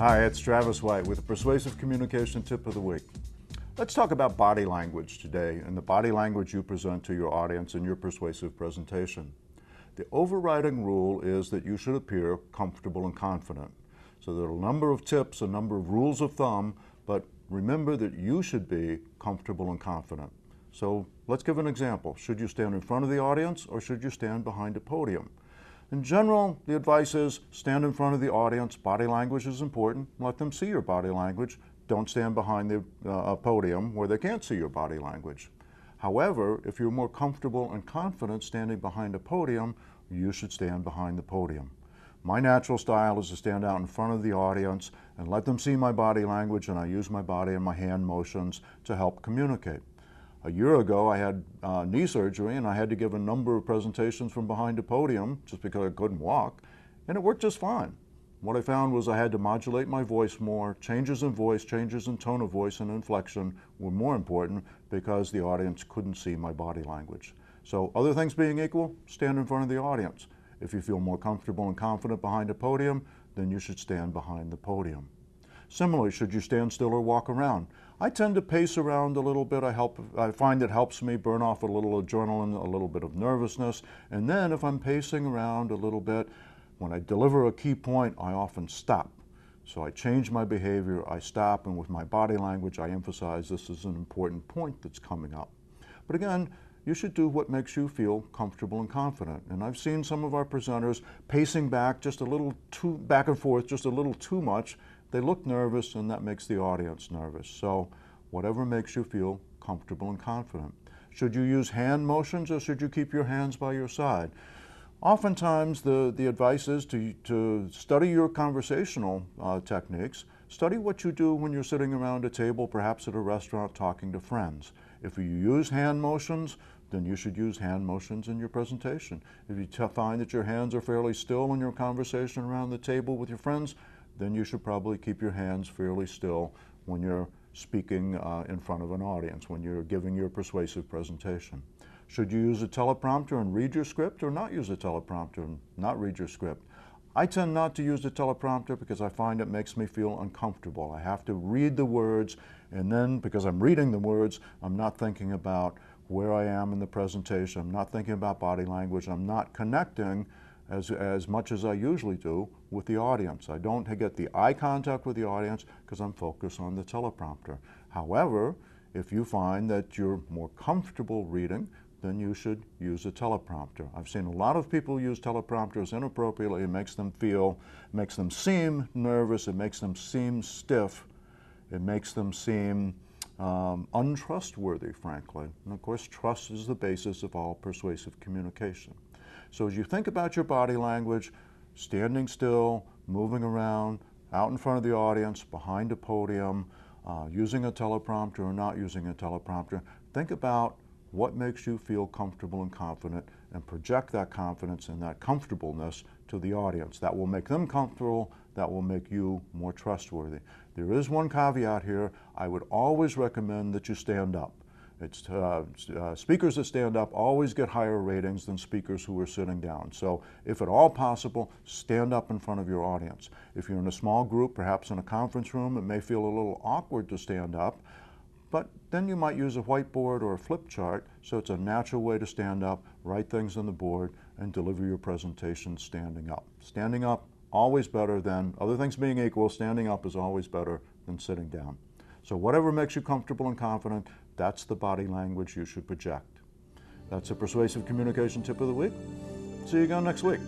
Hi, it's Travis White with a Persuasive Communication Tip of the Week. Let's talk about body language today and the body language you present to your audience in your persuasive presentation. The overriding rule is that you should appear comfortable and confident. So there are a number of tips, a number of rules of thumb, but remember that you should be comfortable and confident. So let's give an example. Should you stand in front of the audience or should you stand behind a podium? In general, the advice is stand in front of the audience. Body language is important. Let them see your body language. Don't stand behind the podium where they can't see your body language. However, if you're more comfortable and confident standing behind a podium, you should stand behind the podium. My natural style is to stand out in front of the audience and let them see my body language, and I use my body and my hand motions to help communicate. A year ago, I had knee surgery, and I had to give a number of presentations from behind a podium just because I couldn't walk, and it worked just fine. What I found was I had to modulate my voice more. Changes in voice, changes in tone of voice and inflection were more important because the audience couldn't see my body language. So other things being equal, stand in front of the audience. If you feel more comfortable and confident behind a podium, then you should stand behind the podium. Similarly, should you stand still or walk around? I tend to pace around a little bit. I find it helps me burn off a little adrenaline, a little bit of nervousness. And then if I'm pacing around a little bit, when I deliver a key point, I often stop. So I change my behavior, I stop, and with my body language, I emphasize this is an important point that's coming up. But again, you should do what makes you feel comfortable and confident. And I've seen some of our presenters pacing back just a little too back and forth, just a little too much. They look nervous, and that makes the audience nervous. So whatever makes you feel comfortable and confident. Should you use hand motions or should you keep your hands by your side? Oftentimes the advice is to study your conversational techniques. Study what you do when you're sitting around a table, perhaps at a restaurant, talking to friends. If you use hand motions, then you should use hand motions in your presentation. If you find that your hands are fairly still in your conversation around the table with your friends, then you should probably keep your hands fairly still when you're speaking in front of an audience, when you're giving your persuasive presentation. Should you use a teleprompter and read your script or not use a teleprompter and not read your script? I tend not to use the teleprompter because I find it makes me feel uncomfortable. I have to read the words, and then because I'm reading the words, I'm not thinking about where I am in the presentation. I'm not thinking about body language. I'm not connecting as much as I usually do with the audience. I don't get the eye contact with the audience because I'm focused on the teleprompter. However, if you find that you're more comfortable reading, then you should use a teleprompter. I've seen a lot of people use teleprompters inappropriately. It makes them seem nervous, it makes them seem stiff, it makes them seem untrustworthy, frankly. And of course, trust is the basis of all persuasive communication. So as you think about your body language, standing still, moving around, out in front of the audience, behind a podium, using a teleprompter or not using a teleprompter, think about what makes you feel comfortable and confident and project that confidence and that comfortableness to the audience. That will make them comfortable, that will make you more trustworthy. There is one caveat here. I would always recommend that you stand up. Speakers that stand up always get higher ratings than speakers who are sitting down. So if at all possible, stand up in front of your audience. If you're in a small group, perhaps in a conference room, it may feel a little awkward to stand up, but then you might use a whiteboard or a flip chart, so it's a natural way to stand up, write things on the board, and deliver your presentation standing up. Standing up, always better than, other things being equal, standing up is always better than sitting down. So whatever makes you comfortable and confident, that's the body language you should project. That's a Persuasive Communication Tip of the Week. See you again next week.